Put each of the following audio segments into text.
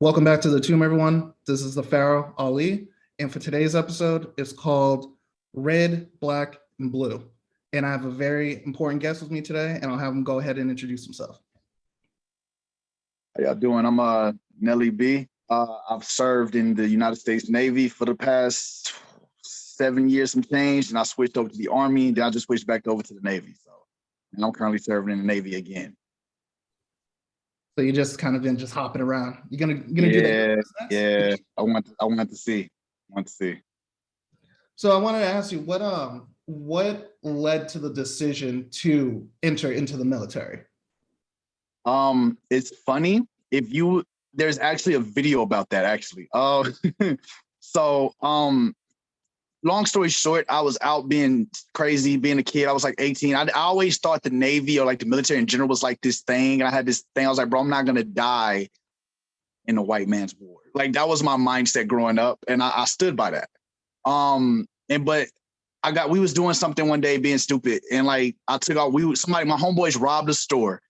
Welcome back to the Tomb, everyone. This is the Pharaoh Ali, and for today's episode, it's called Red, Black, and Blue. And I have a very important guest with me today, and I'll have him go ahead and introduce himself. How y'all doing? I'm Nelly B. I've served in the United States Navy for the past 7 years and change, and I switched over to the Army, and then I just switched back over to the Navy. And I'm currently serving in the Navy again. So you just kind of been just hopping around. You're gonna do that? Yeah. I want to see. So I wanted to ask you what led to the decision to enter into the military? It's funny. There's actually a video about that actually. Long story short, I was out being crazy, being a kid. I was like 18. I always thought the Navy or like the military in general was like this thing. And I had this thing. I was like, bro, I'm not going to die in a white man's war. Like that was my mindset growing up. And I stood by that. We was doing something one day being stupid. And like I took out, my homeboys robbed a store.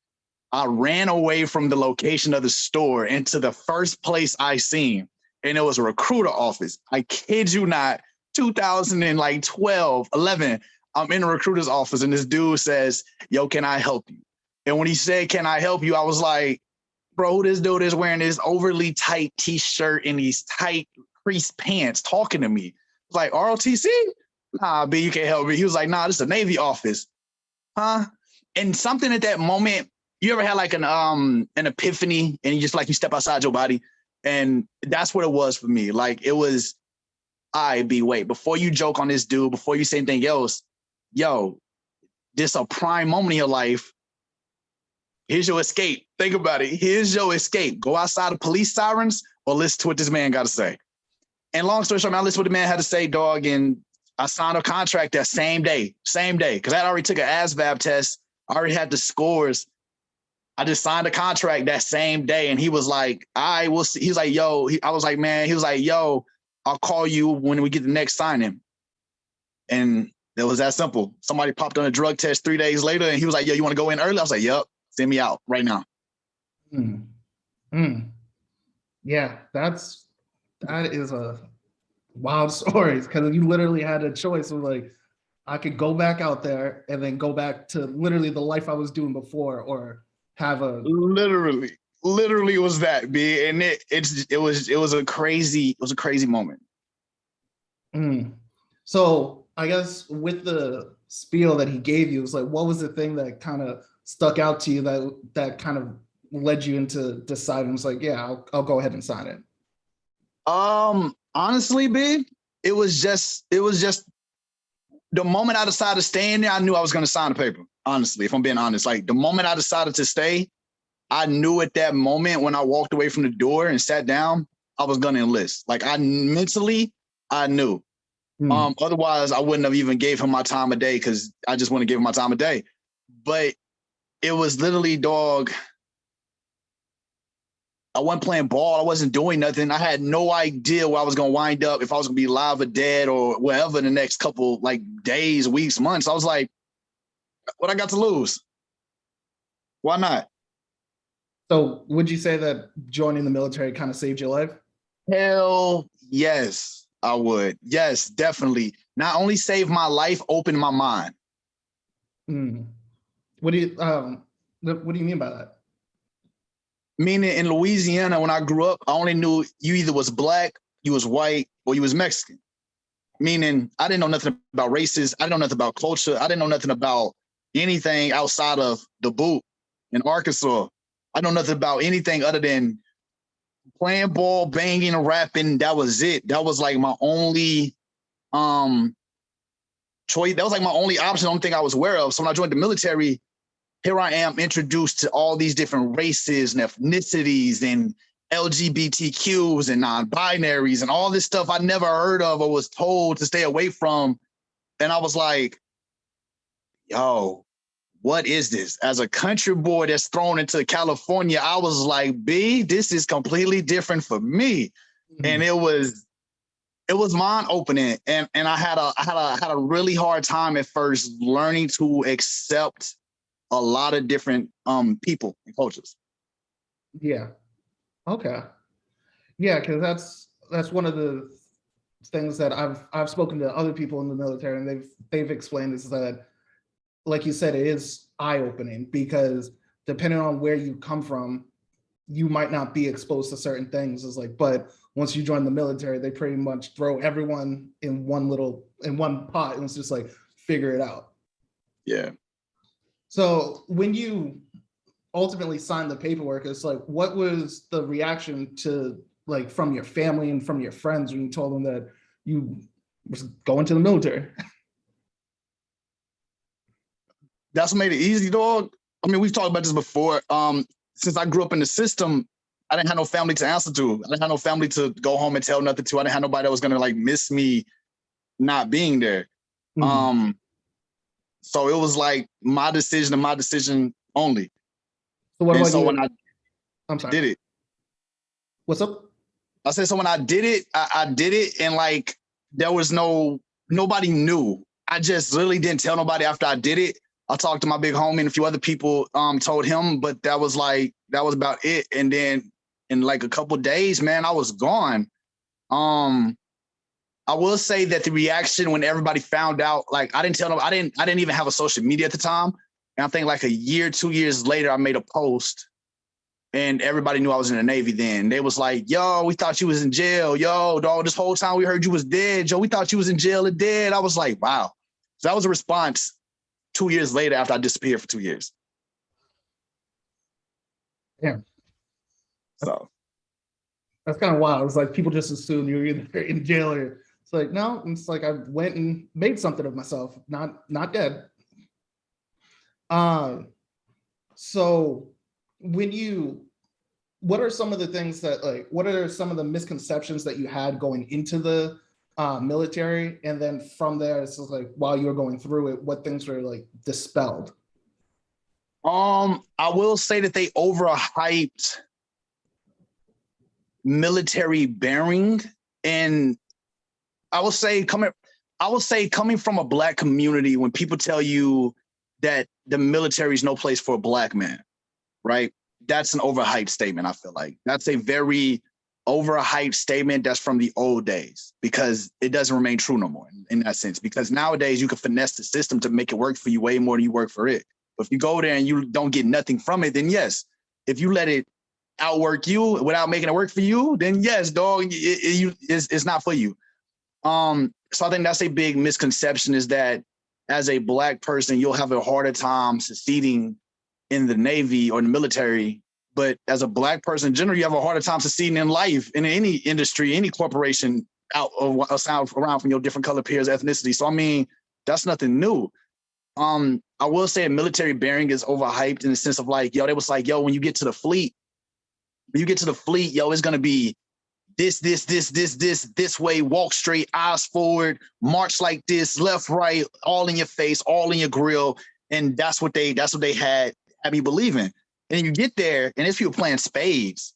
I ran away from the location of the store into the first place I seen. And it was a recruiter office. I kid you not. 2012, 11, I'm in a recruiter's office and this dude says, yo, can I help you? And when he said, can I help you? I was like, bro, this dude is wearing this overly tight t-shirt and these tight creased pants talking to me. I was like, ROTC? Nah, B, you can't help me. He was like, nah, this is a Navy office. Huh? And something at that moment, you ever had like an epiphany and you step outside your body? And that's what it was for me. Like it was, wait, before you joke on this dude, before you say anything else, yo, this a prime moment in your life. Here's your escape. Think about it. Here's your escape. Go outside of police sirens or listen to what this man got to say. And long story short, I listened to what the man had to say, dog, and I signed a contract that same day, because I already took an ASVAB test. I already had the scores. I just signed a contract that same day, and he was like, I will see. He's like, yo, I was like, man, he was like, yo, I'll call you when we get the next signing. And it was that simple. Somebody popped on a drug test 3 days later and he was like, yo, you want to go in early? I was like, yep, send me out right now. Yeah, that is a wild story because you literally had a choice of like, I could go back out there and then go back to literally the life I was doing before or have a literally was that, B, and it was a crazy moment. So I guess with the spiel that he gave you, it's like, what was the thing that kind of stuck out to you that kind of led you into deciding? It's like, yeah, I'll go ahead and sign it. Honestly, B, it was just the moment I decided to stay in there, I knew I was going to sign the paper. Honestly, if I'm being honest, like the moment I decided to stay, I knew at that moment when I walked away from the door and sat down, I was going to enlist. Like I knew. Otherwise, I wouldn't have even gave him my time of day because I just want to give him my time of day. But it was literally, dog, I wasn't playing ball. I wasn't doing nothing. I had no idea where I was going to wind up, if I was going to be live or dead or wherever in the next couple like days, weeks, months. I was like, what I got to lose? Why not? So would you say that joining the military kind of saved your life? Hell yes, I would. Yes, definitely. Not only saved my life, opened my mind. What do you mean by that? Meaning in Louisiana, when I grew up, I only knew you either was black, you was white, or you was Mexican. Meaning I didn't know nothing about races. I didn't know nothing about culture. I didn't know nothing about anything outside of the boot in Arkansas. I know nothing about anything other than playing ball, banging, and rapping. That was it. That was like my only choice. That was like my only option, the only thing I was aware of. So when I joined the military, here I am introduced to all these different races and ethnicities and LGBTQs and non-binaries and all this stuff I never heard of or was told to stay away from. And I was like, yo, what is this? As a country boy that's thrown into California, I was like, B, this is completely different for me. And it was mind opening. And I had a really hard time at first learning to accept a lot of different people and cultures. Yeah. Okay. Yeah, because that's one of the things that I've spoken to other people in the military, and they've explained is that, like you said, it is eye-opening because depending on where you come from, you might not be exposed to certain things. It's like, but once you join the military, they pretty much throw everyone in one pot, and it's just like figure it out. Yeah. So when you ultimately signed the paperwork, it's like, what was the reaction to like from your family and from your friends when you told them that you was going to the military? That's what made it easy, dog. I mean, we've talked about this before. Since I grew up in the system, I didn't have no family to answer to. I didn't have no family to go home and tell nothing to. I didn't have nobody that was gonna like miss me not being there. Um, so it was like my decision and my decision only. So what And about so you? when I I'm sorry. did it, What's up? I said, so when I did it, I did it, and like there was nobody knew. I just literally didn't tell nobody after I did it. I talked to my big homie and a few other people, told him, but that was about it. And then in like a couple days, man, I was gone. I will say that the reaction when everybody found out, like I didn't tell them, I didn't even have a social media at the time. And I think like a year, 2 years later, I made a post and everybody knew I was in the Navy then. They was like, yo, we thought you was in jail. Yo, dog, this whole time we heard you was dead. Joe, we thought you was in jail and dead. I was like, wow. So that was a response 2 years later after I disappeared for 2 years. Yeah. So That's kind of wild. It's like people just assume you're either in jail or it's like, no, it's like I went and made something of myself, not dead. So when you, what are some of the things that like, what are some of the misconceptions that you had going into the military? And then from there, it's just like while you were going through it, what things were like dispelled? I will say that they overhyped military bearing, and I will say coming from a Black community, when people tell you that the military is no place for a Black man, right? That's an overhyped statement. I feel like that's a very overhyped statement that's from the old days because it doesn't remain true no more in that sense. Because nowadays you can finesse the system to make it work for you way more than you work for it. But if you go there and you don't get nothing from it, then yes. If you let it outwork you without making it work for you, then yes, dog, it's not for you. So I think that's a big misconception is that as a Black person, you'll have a harder time succeeding in the Navy or in the military. But as a Black person in general, you have a harder time succeeding in life, in any industry, any corporation out of sound around from your different color peers, ethnicity. So I mean, that's nothing new. I will say military bearing is overhyped in the sense of like, yo, they was like, yo, when you get to the fleet, yo, it's gonna be this way, walk straight, eyes forward, march like this, left, right, all in your face, all in your grill. And that's what they had me believing. And then you get there and it's people playing spades,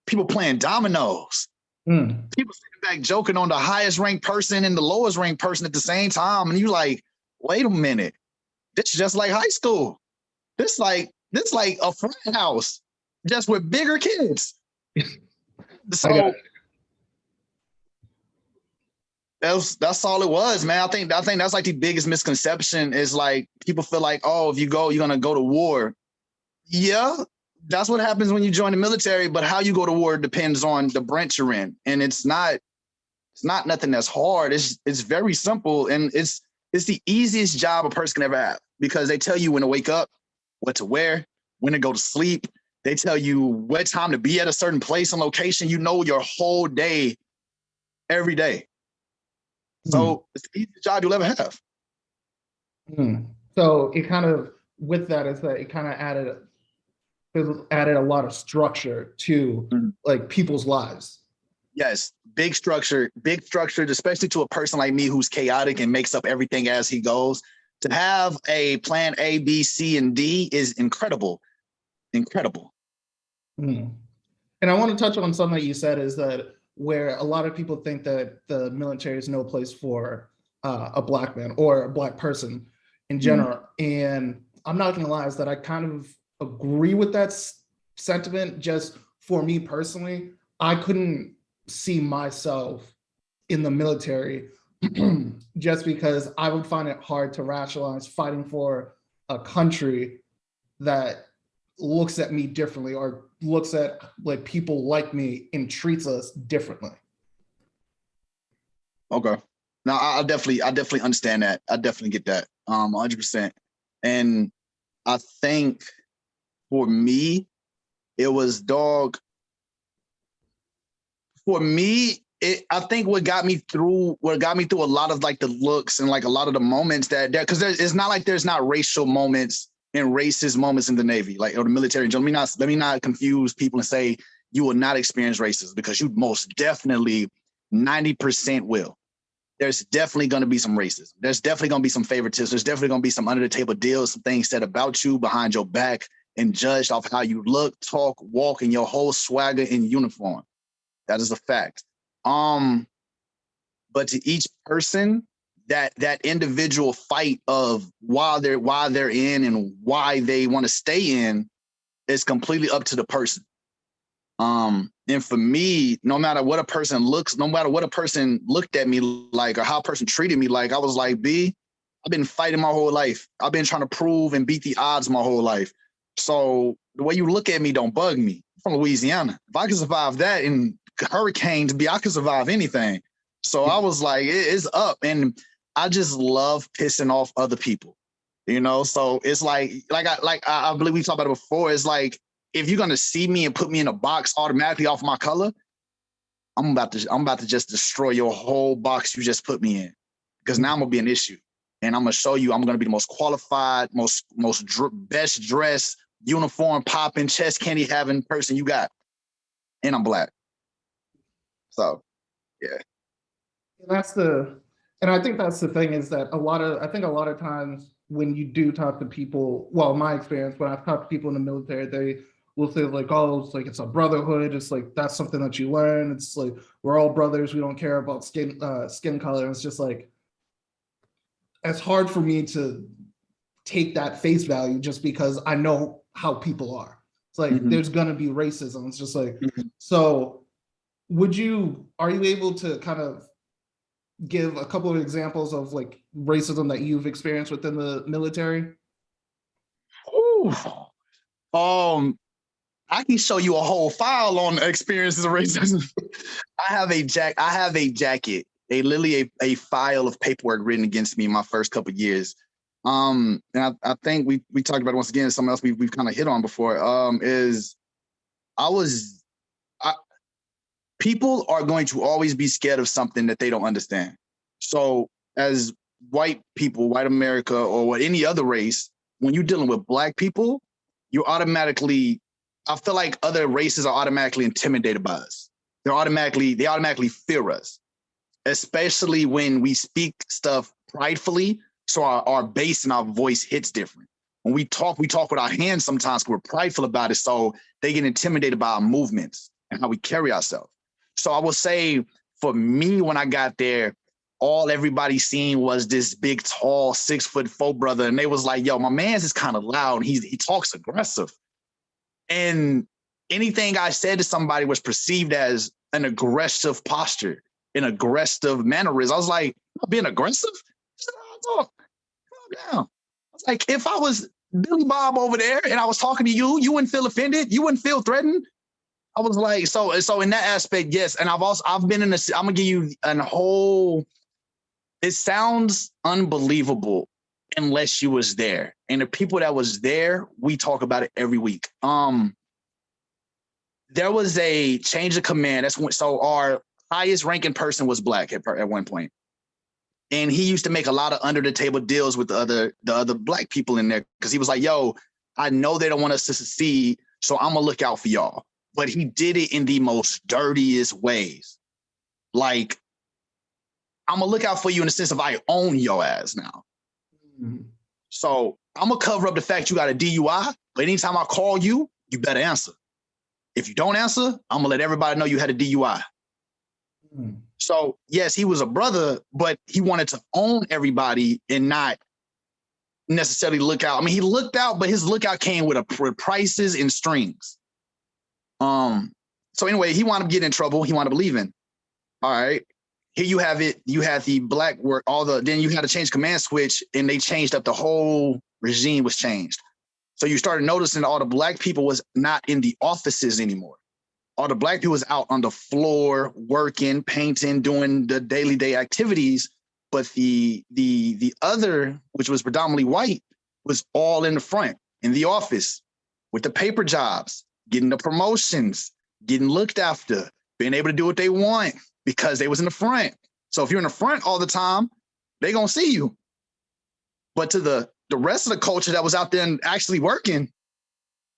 people playing dominoes, people sitting back joking on the highest ranked person and the lowest ranked person at the same time. And you like, wait a minute, this is just like high school. This like a frat house, just with bigger kids. So that's all it was, man. I think that's like the biggest misconception is like people feel like, oh, if you go, you're gonna go to war. Yeah, that's what happens when you join the military. But how you go to war depends on the branch you're in, and it's not nothing that's hard. It's very simple, and it's the easiest job a person can ever have because they tell you when to wake up, what to wear, when to go to sleep. They tell you what time to be at a certain place and location. You know your whole day, every day. So it's the easiest job you'll ever have. So it kind of, with that, is that it kind of added a lot of structure to like people's lives. Yes, big structure, especially to a person like me who's chaotic and makes up everything as he goes. To have a plan A, B, C, and D is incredible. Incredible. And I want to touch on something that you said is that where a lot of people think that the military is no place for a Black man or a Black person in general. And I'm not going to lie, is that I kind of agree with that sentiment. Just for me personally, I couldn't see myself in the military just because I would find it hard to rationalize fighting for a country that looks at me differently or looks at like people like me and treats us differently. Okay. Now I definitely understand that. I definitely get that. 100%. And I think for me, it was dog. For me, I think what got me through a lot of like the looks and like a lot of the moments that because it's not like there's not racial moments and racist moments in the Navy, like or the military. Let me not confuse people and say you will not experience racism because you most definitely 90% will. There's definitely going to be some racism. There's definitely going to be some favoritism. There's definitely going to be some under the table deals, some things said about you behind your back and judged off how you look, talk, walk, and your whole swagger in uniform. That is a fact. But to each person, that individual fight of why they're in and why they want to stay in is completely up to the person. And for me, no matter what a person looked at me like or how a person treated me like, I was like, I've been fighting my whole life. I've been trying to prove and beat the odds my whole life. So the way you look at me don't bug me. I'm from Louisiana. If I can survive that and hurricanes, I can survive anything. So I was like, it's up. And I just love pissing off other people. You know, so it's like I believe we talked about it before. It's like if you're gonna see me and put me in a box automatically off my color, I'm about to just destroy your whole box you just put me in. Because now I'm gonna be an issue. And I'm gonna show you I'm gonna be the most qualified, best dressed, uniform popping, chest candy having person you got. And I'm black. So yeah. That's the, and I think that's the thing is that I think a lot of times when you do talk to people, well, my experience, when I've talked to people in the military, they will say like, oh, it's like, it's a brotherhood. It's like, that's something that you learn. It's like, we're all brothers. We don't care about skin color. And it's just like, it's hard for me to take that face value just because I know how people are. It's like, there's going to be racism. It's just like, so are you able to kind of give a couple of examples of like racism that you've experienced within the military? Ooh. I can show you a whole file on experiences of racism. I have a jacket, literally a file of paperwork written against me in my first couple of years. And I think we talked about it once again. Something else we've kind of hit on before. Is people are going to always be scared of something that they don't understand. So as white people, white America, or what any other race, when you're dealing with black people, I feel like other races are automatically intimidated by us. They automatically fear us, especially when we speak stuff pridefully. So our bass and our voice hits different. When we talk with our hands sometimes we're prideful about it. So they get intimidated by our movements and how we carry ourselves. So I would say for me, when I got there, all everybody seen was this big, tall, 6'4" brother. And they was like, yo, my man's is kind of loud. And he talks aggressive. And anything I said to somebody was perceived as an aggressive posture, an aggressive mannerism. I was like, I'm being aggressive? Calm down. I was like, if I was Billy Bob over there and I was talking to you, you wouldn't feel offended. You wouldn't feel threatened. I was like, so in that aspect, yes. And I've been in this, I'm gonna give you a whole, it sounds unbelievable unless you was there. And the people that was there, we talk about it every week. There was a change of command. So our highest ranking person was black at one point. And he used to make a lot of under the table deals with the other black people in there because he was like, yo, I know they don't want us to succeed, so I'm gonna look out for y'all. But he did it in the most dirtiest ways. Like, I'm gonna look out for you in the sense of I own your ass now. Mm-hmm. So I'm gonna cover up the fact you got a DUI, but anytime I call you, you better answer. If you don't answer, I'm gonna let everybody know you had a DUI. Mm-hmm. So yes, he was a brother, but he wanted to own everybody and not necessarily look out. I mean, he looked out, but his lookout came with prices and strings. So anyway, he wound up getting in trouble. He wound up leaving. All right. Here you have it. You had the black work, then you had to change command switch, and they changed up the whole regime was changed. So you started noticing all the black people was not in the offices anymore. All the black people was out on the floor working, painting, doing the daily day activities. But the other, which was predominantly white, was all in the front in the office with the paper jobs, getting the promotions, getting looked after, being able to do what they want because they was in the front. So if you're in the front all the time, they gonna see you. But to the rest of the culture that was out there and actually working,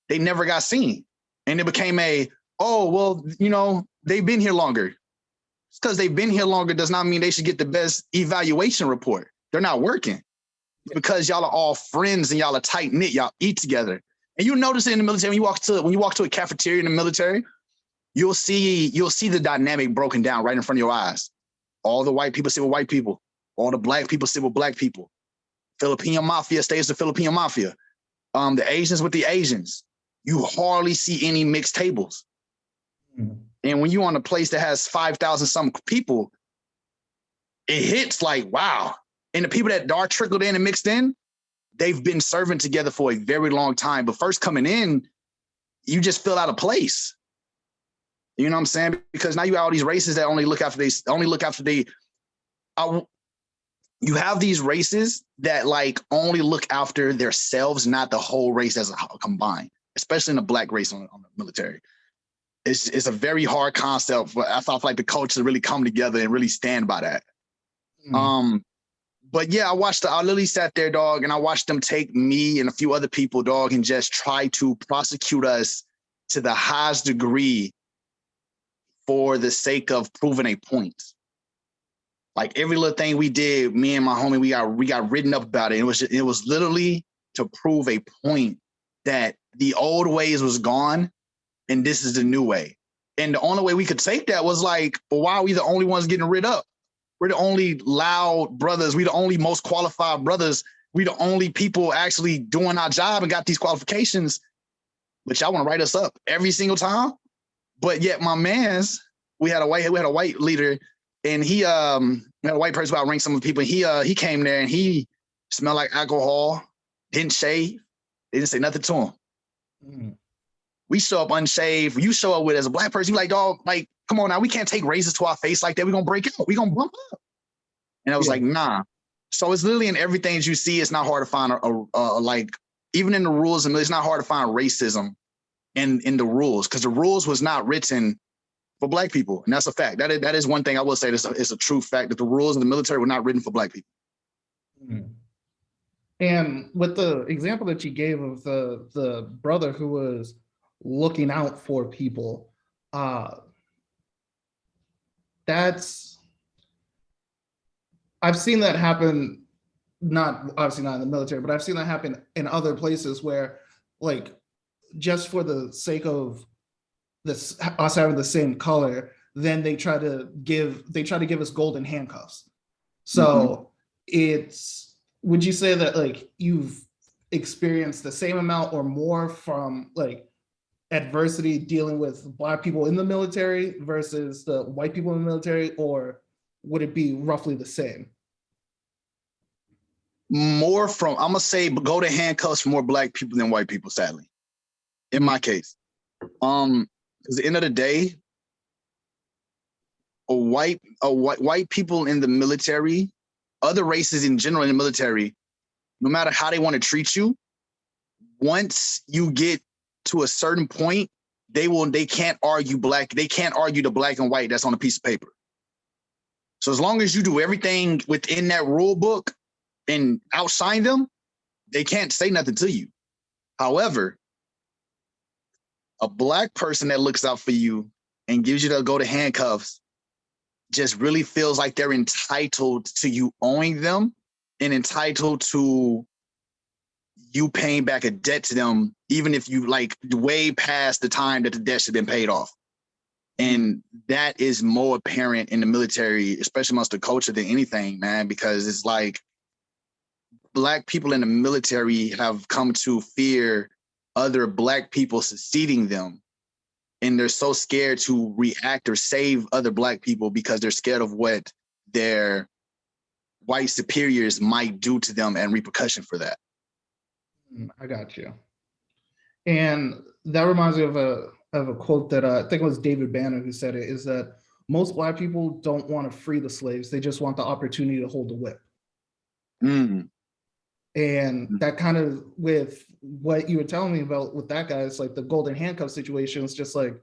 they never got seen. And it became oh, well, they've been here longer. It's because they've been here longer does not mean they should get the best evaluation report. They're not working. It's because y'all are all friends and y'all are tight knit. Y'all eat together. And you notice it in the military when you walk to a cafeteria in the military, you'll see the dynamic broken down right in front of your eyes. All the white people sit with white people. All the black people sit with black people. Filipino mafia stays the Filipino mafia. The Asians with the Asians. You hardly see any mixed tables. Mm-hmm. And when you're on a place that has 5,000 some people, it hits like, wow. And the people that are trickled in and mixed in, they've been serving together for a very long time. But first coming in, you just feel out of place. You know what I'm saying? Because now you got all these races that only look after you have these races that like only look after themselves, not the whole race as a combined, especially in the black race on the military. It's a very hard concept, but I felt like the culture really come together and really stand by that. But yeah, I literally sat there, dog, and I watched them take me and a few other people, dog, and just try to prosecute us to the highest degree for the sake of proving a point. Like every little thing we did, me and my homie, we got written up about it. It was literally to prove a point that the old ways was gone and this is the new way. And the only way we could take that was like, well, why are we the only ones getting rid up? We're the only loud brothers. We the only most qualified brothers. We the only people actually doing our job and got these qualifications. But y'all want to write us up every single time. But yet my mans, we had a white leader, and he we had a white person who outrank some of the people. He came there and he smelled like alcohol, didn't shave, they didn't say nothing to him. Mm. We show up unshaved. You show up with as a black person, you like, dog, like, come on now, we can't take razors to our face like that. We're gonna break out. We're gonna bump up. And I was like, nah. So it's literally in everything you see. It's not hard to find like even in the rules, and it's not hard to find racism in the rules, because the rules was not written for black people, and that's a fact. That is one thing I will say. It's a true fact that the rules in the military were not written for black people. Mm-hmm. And with the example that you gave of the brother who was looking out for people, that's, I've seen that happen, not obviously not in the military, but I've seen that happen in other places where, like, just for the sake of this, us having the same color, then they try to give us golden handcuffs. So would you say that like you've experienced the same amount or more from like adversity dealing with black people in the military versus the white people in the military, or would it be roughly the same? More from, I'm gonna say, golden handcuffs for more black people than white people, sadly, in my case. Because at the end of the day, white people in the military, other races in general in the military, no matter how they want to treat you, once you get to a certain point, they can't argue the black and white that's on a piece of paper. So as long as you do everything within that rule book and outshine them, they can't say nothing to you. However, a black person that looks out for you and gives you the golden handcuffs just really feels like they're entitled to you owing them and entitled to you paying back a debt to them, even if you like way past the time that the debt should have been paid off. And that is more apparent in the military, especially amongst the culture, than anything, man, because it's like black people in the military have come to fear other black people succeeding them and they're so scared to react or save other Black people because they're scared of what their white superiors might do to them and repercussion for that. I got you. And that reminds me of a quote that I think it was David Banner who said it, is that most Black people don't want to free the slaves. They just want the opportunity to hold the whip. Mm. And that kind of, with what you were telling me about with that guy, it's like the golden handcuff situation. It's just like,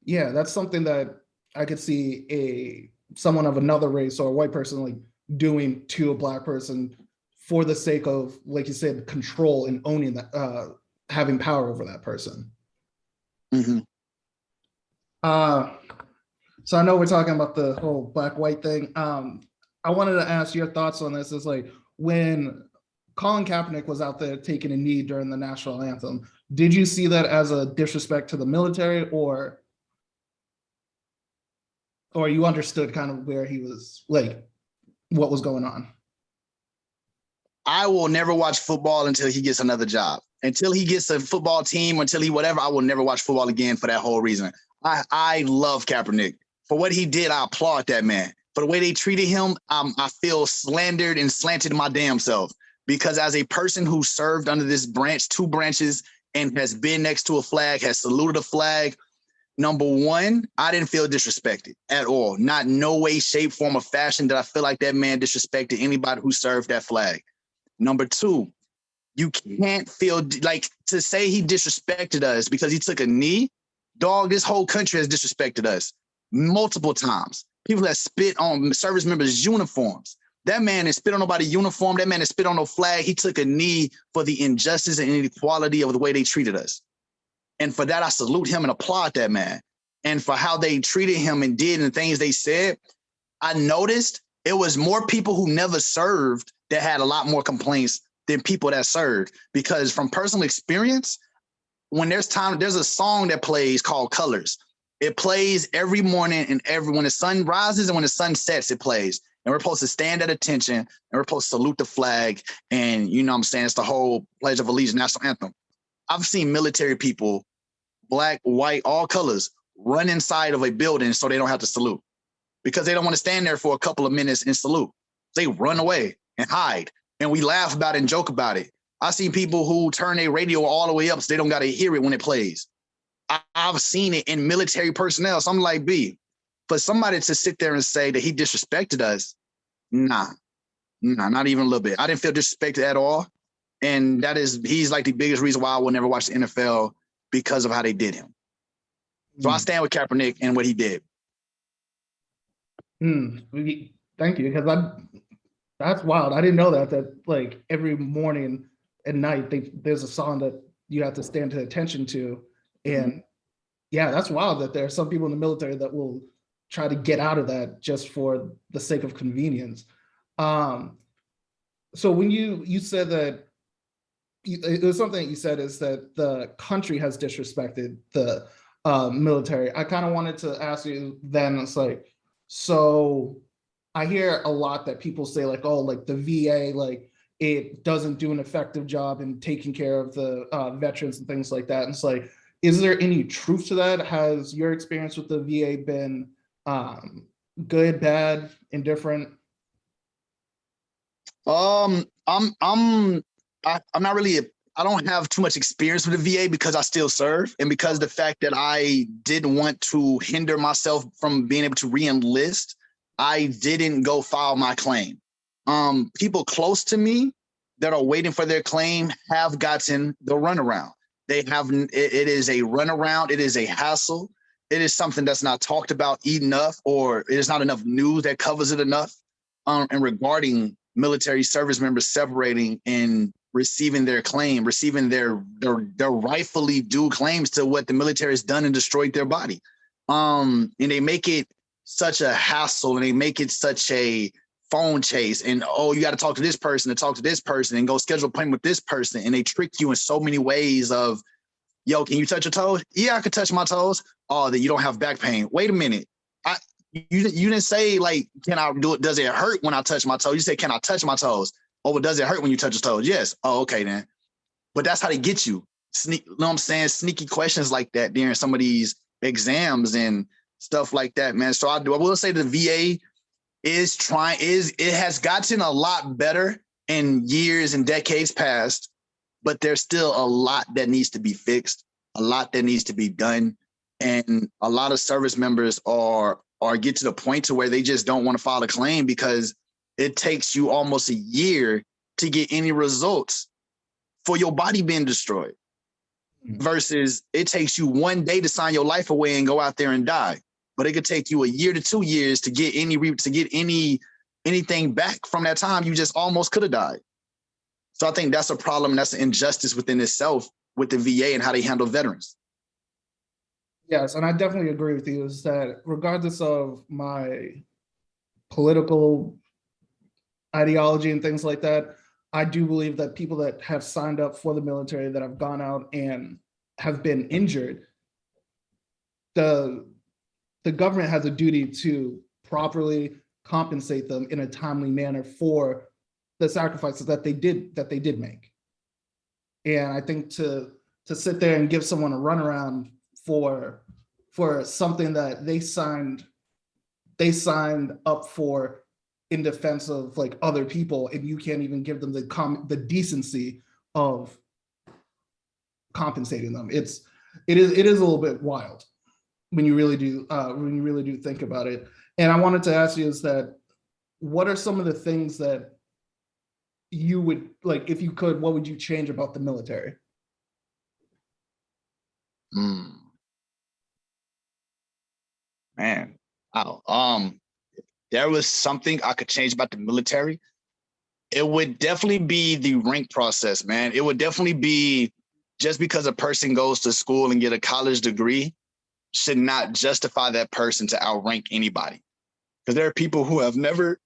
yeah, that's something that I could see someone of another race or a white person like doing to a Black person for the sake of, like you said, control and owning that, having power over that person. Mm-hmm. So I know we're talking about the whole Black-white thing. I wanted to ask your thoughts on this. Is like, when Colin Kaepernick was out there taking a knee during the national anthem, did you see that as a disrespect to the military, or you understood kind of where he was, like, what was going on? I will never watch football until he gets another job. Until he gets a football team, until he whatever, I will never watch football again for that whole reason. I love Kaepernick. For what he did, I applaud that man. For the way they treated him, I feel slandered and slanted my damn self. Because as a person who served under this branch, 2 branches, and has been next to a flag, has saluted a flag, number one, I didn't feel disrespected at all. Not no way, shape, form, or fashion did I feel like that man disrespected anybody who served that flag. Number two, you can't feel like, to say he disrespected us because he took a knee. Dog, this whole country has disrespected us multiple times. People that spit on service members' uniforms. That man has spit on nobody's uniform. That man has spit on no flag. He took a knee for the injustice and inequality of the way they treated us. And for that, I salute him and applaud that man. And for how they treated him and did and the things they said, I noticed it was more people who never served that had a lot more complaints than people that served. Because from personal experience, when there's a song that plays called Colors. It plays every morning and when the sun rises and when the sun sets, it plays. And we're supposed to stand at attention and we're supposed to salute the flag. And you know what I'm saying? It's the whole Pledge of Allegiance, national anthem. I've seen military people, Black, white, all colors, run inside of a building so they don't have to salute, because they don't want to stand there for a couple of minutes and salute. They run away and hide. And we laugh about it and joke about it. I've seen people who turn their radio all the way up so they don't got to hear it when it plays. I've seen it in military personnel. So I'm like, B, for somebody to sit there and say that he disrespected us, nah, not even a little bit. I didn't feel disrespected at all. And he's like the biggest reason why I will never watch the NFL, because of how they did him. So I stand with Kaepernick and what he did. Thank you, because that's wild. I didn't know that like every morning and night there's a song that you have to stand to attention to. And yeah, that's wild that there are some people in the military that will try to get out of that just for the sake of convenience. So when you said that, it was something that you said, is that the country has disrespected the military. I kind of wanted to ask you then, it's like, so I hear a lot that people say like, oh, like the VA, like it doesn't do an effective job in taking care of the veterans and things like that. And it's like, is there any truth to that? Has your experience with the VA been good, bad, indifferent? I'm not really, I don't have too much experience with the VA because I still serve. And because the fact that I didn't want to hinder myself from being able to re-enlist, I didn't go file my claim. People close to me that are waiting for their claim have gotten the runaround. It is a runaround. It is a hassle. It is something that's not talked about enough, or it is not enough news that covers it enough. And regarding military service members separating and receiving their claim, receiving their rightfully due claims to what the military has done and destroyed their body. And they make it such a hassle, and they make it such a phone chase, and oh, you got to talk to this person and go schedule an appointment with this person, and they trick you in so many ways of, yo, can you touch your toes? Yeah, I can touch my toes. Oh, that you don't have back pain. Wait a minute. You didn't say like, can I do it? Does it hurt when I touch my toes? You say, can I touch my toes? Oh, but does it hurt when you touch your toes? Yes. Oh, okay then. But that's how they get you. You know what I'm saying? Sneaky questions like that during some of these exams and stuff like that, man. So I will say the VA it has gotten a lot better in years and decades past, but there's still a lot that needs to be fixed, a lot that needs to be done. And a lot of service members are get to the point to where they just don't want to file a claim because it takes you almost a year to get any results for your body being destroyed versus it takes you one day to sign your life away and go out there and die. But it could take you a year to 2 years to get anything back from that time you just almost could have died. So I think that's a problem. That's an injustice within itself with the VA and how they handle veterans. Yes, and I definitely agree with you, is that regardless of my political ideology and things like that, I do believe that people that have signed up for the military, that have gone out and have been injured, the government has a duty to properly compensate them in a timely manner for the sacrifices that they did make. And I think to sit there and give someone a runaround for something that they signed up for in defense of like other people, and you can't even give them the decency of compensating them. It is a little bit wild when you really do think about it. And I wanted to ask you is that, what are some of the things that you would like, if you could, what would you change about the military? Man, wow. There was something I could change about the military. It would definitely be the rank process, man. It would definitely be, just because a person goes to school and get a college degree should not justify that person to outrank anybody. Because there are people who have never,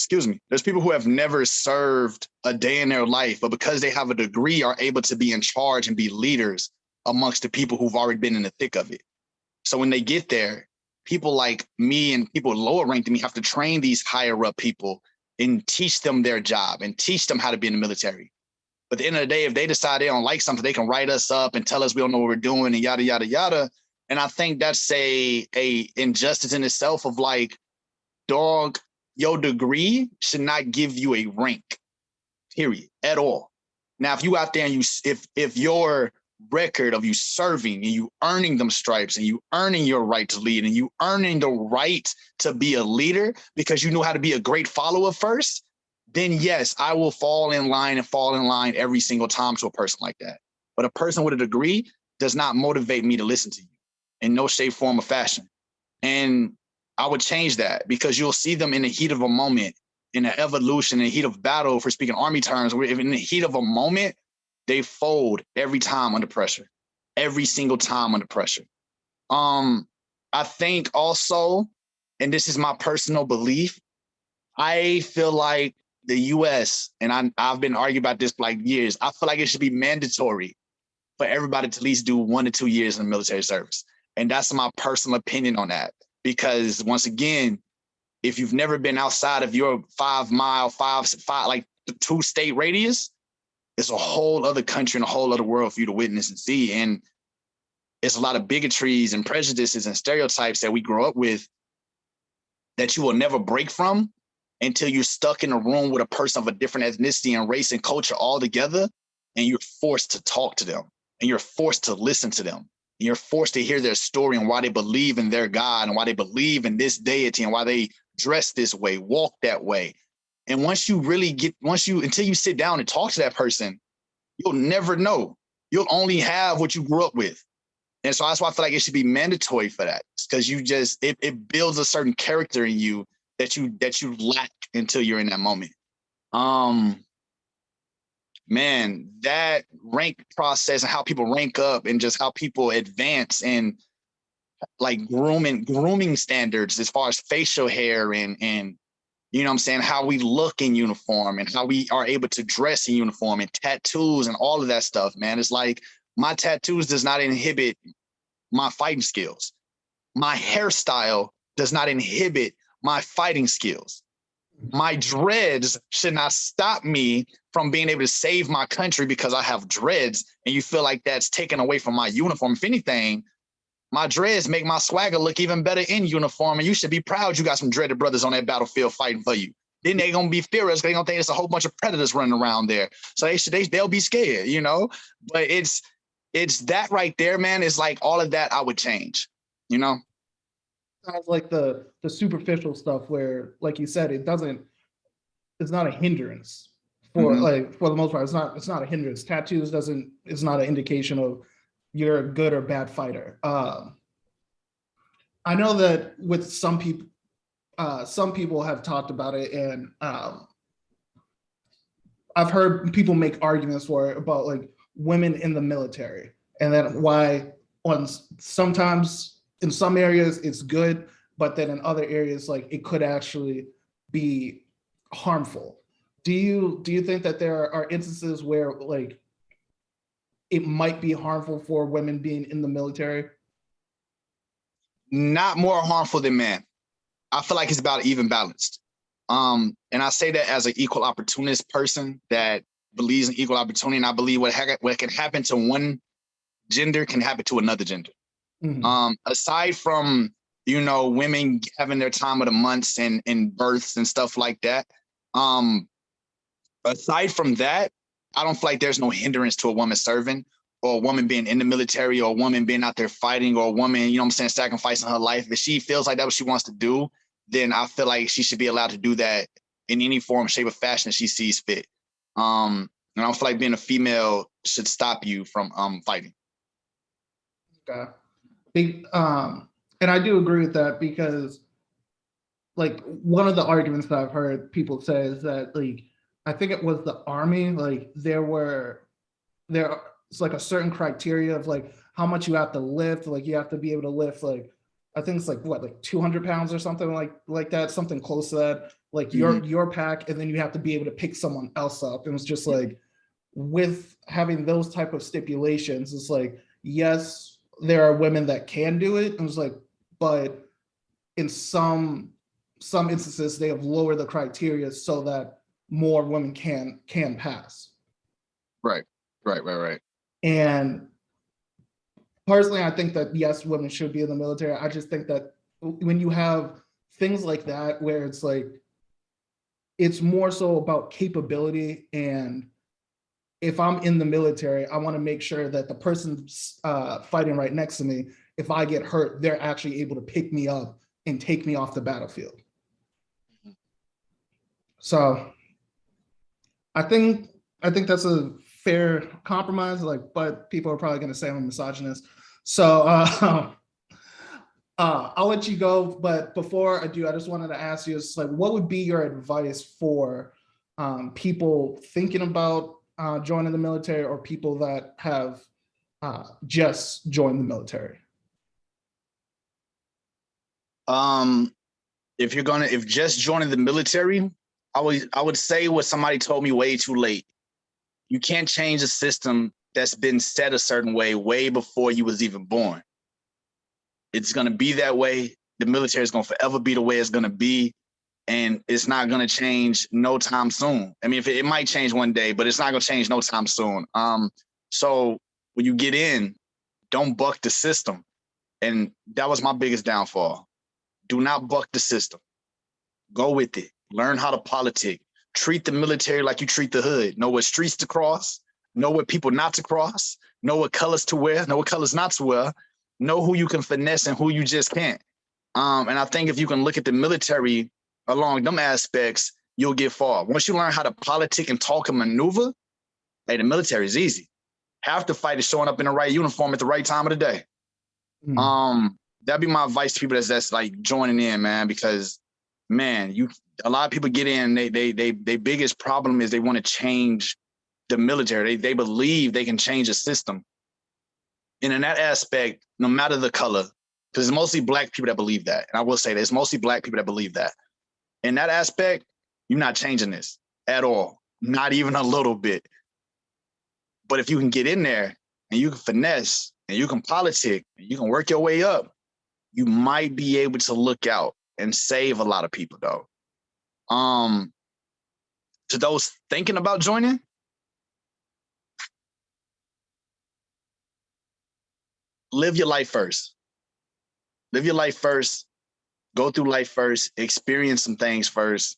there's people who have never served a day in their life, but because they have a degree are able to be in charge and be leaders amongst the people who've already been in the thick of it. So when they get there, people like me and people lower ranked than me have to train these higher up people and teach them their job and teach them how to be in the military. But at the end of the day, if they decide they don't like something, they can write us up and tell us we don't know what we're doing and yada, yada, yada. And I think that's a injustice in itself of like, dog, your degree should not give you a rank, period, at all. Now, if you out there and if your record of you serving and you earning them stripes and you earning your right to lead and you earning the right to be a leader because you know how to be a great follower first, then yes, I will fall in line every single time to a person like that. But a person with a degree does not motivate me to listen to you in no shape, form, or fashion. And I would change that because you'll see them in the heat of a moment, in an evolution, in the heat of battle, for speaking Army terms, where in the heat of a moment, they fold every time under pressure, every single time under pressure. I think also, and this is my personal belief, I feel like the US, and I've been arguing about this for like years, I feel like it should be mandatory for everybody to at least do 1 to 2 years in the military service. And that's my personal opinion on that. Because once again, if you've never been outside of your 5 mile, like the 2-state radius, it's a whole other country and a whole other world for you to witness and see. And it's a lot of bigotries and prejudices and stereotypes that we grow up with that you will never break from until you're stuck in a room with a person of a different ethnicity and race and culture all together, and you're forced to talk to them and you're forced to listen to them. And you're forced to hear their story and why they believe in their God and why they believe in this deity and why they dress this way, walk that way. And until you sit down and talk to that person, you'll never know. You'll only have what you grew up with. And so that's why I feel like it should be mandatory for that, because it builds a certain character in you that you lack until you're in that moment. Man, that rank process and how people rank up and just how people advance and like grooming standards as far as facial hair and you know what I'm saying, how we look in uniform and how we are able to dress in uniform and tattoos and all of that stuff, man. It's like my tattoos does not inhibit my fighting skills. My hairstyle does not inhibit my fighting skills. My dreads should not stop me from being able to save my country because I have dreads and you feel like that's taken away from my uniform. If anything, My dreads make my swagger look even better in uniform, and you should be proud you got some dreaded brothers on that battlefield fighting for you. Then they gonna be furious. They gonna think it's a whole bunch of predators running around there. So they'll be scared, you know. But it's that right there, man. It's like all of that I would change, you know. Sounds like the superficial stuff where, like you said, it's not a hindrance for, Mm-hmm. like, for the most part. It's not a hindrance. Tattoos doesn't it's not an indication of you're a good or bad fighter. I know that with some people have talked about it, and I've heard people make arguments for it about like women in the military, and then why on sometimes in some areas it's good, but then in other areas like it could actually be harmful. Do you think that there are instances where like it might be harmful for women being in the military? Not more harmful than men. I feel like it's about even balanced. And I say that as an equal opportunist person that believes in equal opportunity, and I believe what can happen to one gender can happen to another gender. Mm-hmm. Aside from women having their time of the months and births and stuff like that. Aside from that, I don't feel like there's no hindrance to a woman serving, or a woman being in the military, or a woman being out there fighting, or a woman, sacrificing her life. If she feels like that's what she wants to do, then I feel like she should be allowed to do that in any form, shape, or fashion that she sees fit. And I don't feel like being a female should stop you from fighting. Okay. And I do agree with that, because like one of the arguments that I've heard people say is that, like, I think it was the army, like there's like a certain criteria of like how much you have to lift. Like you have to be able to lift, like, I think it's like what, like 200 pounds or something like that, something close to that, like Mm-hmm. your pack, and then you have to be able to pick someone else up. It was just like, with having those type of stipulations, it's like, yes, there are women that can do it. It was like, but in some instances they have lowered the criteria so that more women can pass. Right, right, right, right. And personally, I think that yes, women should be in the military. I just think that when you have things like that where it's like it's more so about capability, and if I'm in the military, I want to make sure that the person fighting right next to me, if I get hurt, they're actually able to pick me up and take me off the battlefield. So I think that's a fair compromise. Like, but people are probably going to say I'm a misogynist. So I'll let you go. But before I do, I just wanted to ask you, is like, what would be your advice for people thinking about joining the military, or people that have just joined the military? If just joining the military, I would say what somebody told me way too late. You can't change a system that's been set a certain way before you was even born. It's gonna be that way. The military is gonna forever be the way it's gonna be, and it's not gonna change no time soon. I mean, if it might change one day, but it's not gonna change no time soon. So when you get in, don't buck the system, and that was my biggest downfall. Do not buck the system. Go with it. Learn how to politic. Treat the military like you treat the hood. Know what streets to cross. Know what people not to cross. Know what colors to wear. Know what colors not to wear. Know who you can finesse and who you just can't. And I think if you can look at the military along them aspects, you'll get far. Once you learn how to politic and talk and maneuver, hey, the military is easy. Half the fight is showing up in the right uniform at the right time of the day. That'd be my advice to people that's like joining in, man, because man, a lot of people get in, they biggest problem is they want to change the military. They believe they can change the system. And in that aspect, no matter the color, because it's mostly black people that believe that. And I will say that it's mostly black people that believe that. In that aspect, you're not changing this at all. Not even a little bit. But if you can get in there and you can finesse and you can politic and you can work your way up, you might be able to look out and save a lot of people, though. To those thinking about joining, live your life first. Live your life first. Go through life first. Experience some things first.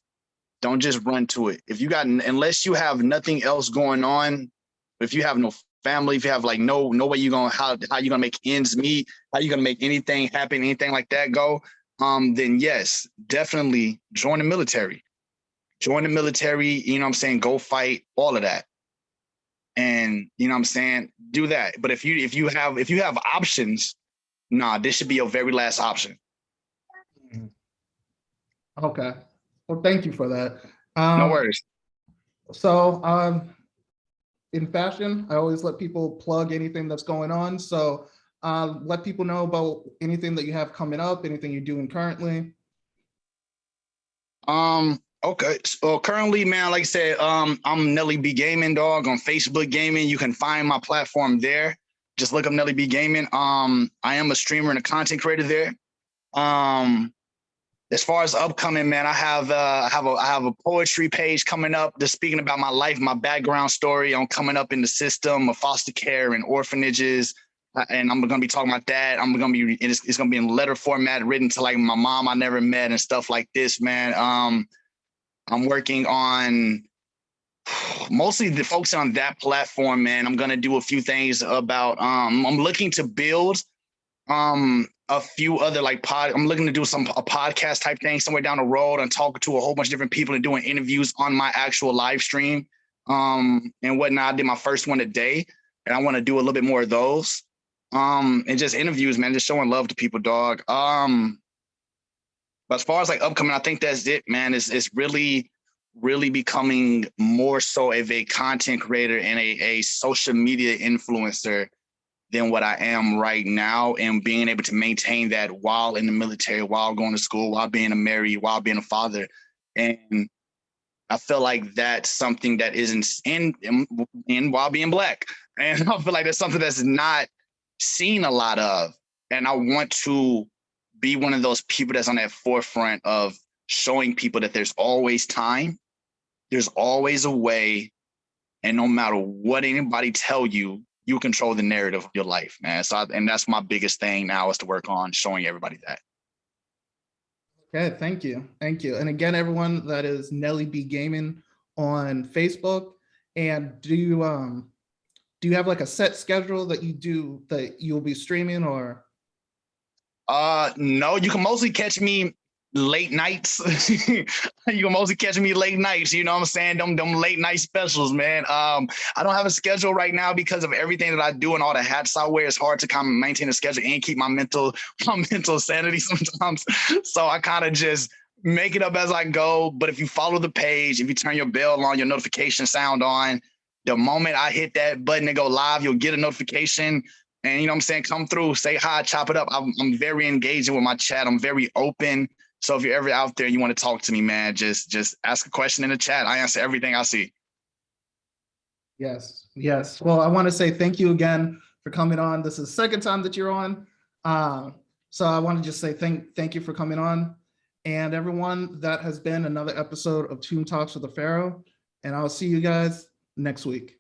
Don't just run to it. If you got, unless you have nothing else going on, if you have no family, if you have like no way you gonna how you gonna make ends meet, how you gonna make anything happen, anything like that go, then yes, definitely join the military. Join the military, you know what I'm saying? Go fight, all of that. And you know what I'm saying? Do that. But if you have options, nah, this should be your very last option. Okay. Well, thank you for that. No worries. So in fashion, I always let people plug anything that's going on. So let people know about anything that you have coming up, anything you're doing currently. Okay. So currently, man, like I said, I'm Nelly B Gaming, dog, on Facebook Gaming. You can find my platform there. Just look up Nelly B Gaming. I am a streamer and a content creator there. As far as upcoming, man, I have a poetry page coming up just speaking about my life, my background story on coming up in the system of foster care and orphanages. And I'm going to be talking about that. It's going to be in letter format written to like my mom I never met and stuff like this, man. I'm working on mostly the folks on that platform, man. I'm going to do a few things about, I'm looking to build a few other like I'm looking to do a podcast type thing somewhere down the road and talking to a whole bunch of different people and doing interviews on my actual live stream and whatnot. I did my first one today and I want to do a little bit more of those and just interviews, man, just showing love to people, dog. But as far as like upcoming, I think that's it, man. It's really becoming more so of a content creator and a social media influencer than what I am right now, and being able to maintain that while in the military, while going to school, while being married, while being a father. And I feel like that's something that isn't in while being Black. And I feel like that's something that's not seen a lot of. And I want to be one of those people that's on that forefront of showing people that there's always time, there's always a way, and no matter what anybody tell you, you control the narrative of your life, man. So, and that's my biggest thing now is to work on showing everybody that. Okay, thank you. Thank you. And again, everyone, that is Nelly B Gaming on Facebook. And do you have like a set schedule that you'll be streaming or? No, you can mostly catch me late nights. You can mostly catch me late nights, you know what I'm saying? Them late night specials, man. I don't have a schedule right now because of everything that I do and all the hats I wear. It's hard to kind of maintain a schedule and keep my mental sanity sometimes. So I kind of just make it up as I go. But if you follow the page, if you turn your bell on, your notification sound on, the moment I hit that button and go live, you'll get a notification. And you know what I'm saying? Come through, say hi, chop it up. I'm very engaging with my chat. I'm very open. So if you're ever out there and you want to talk to me, man, just ask a question in the chat. I answer everything I see. Yes, yes. Well, I want to say thank you again for coming on. This is the second time that you're on. So I want to just say thank you for coming on. And everyone, that has been another episode of Toon Talks with the Pharaoh. And I'll see you guys next week.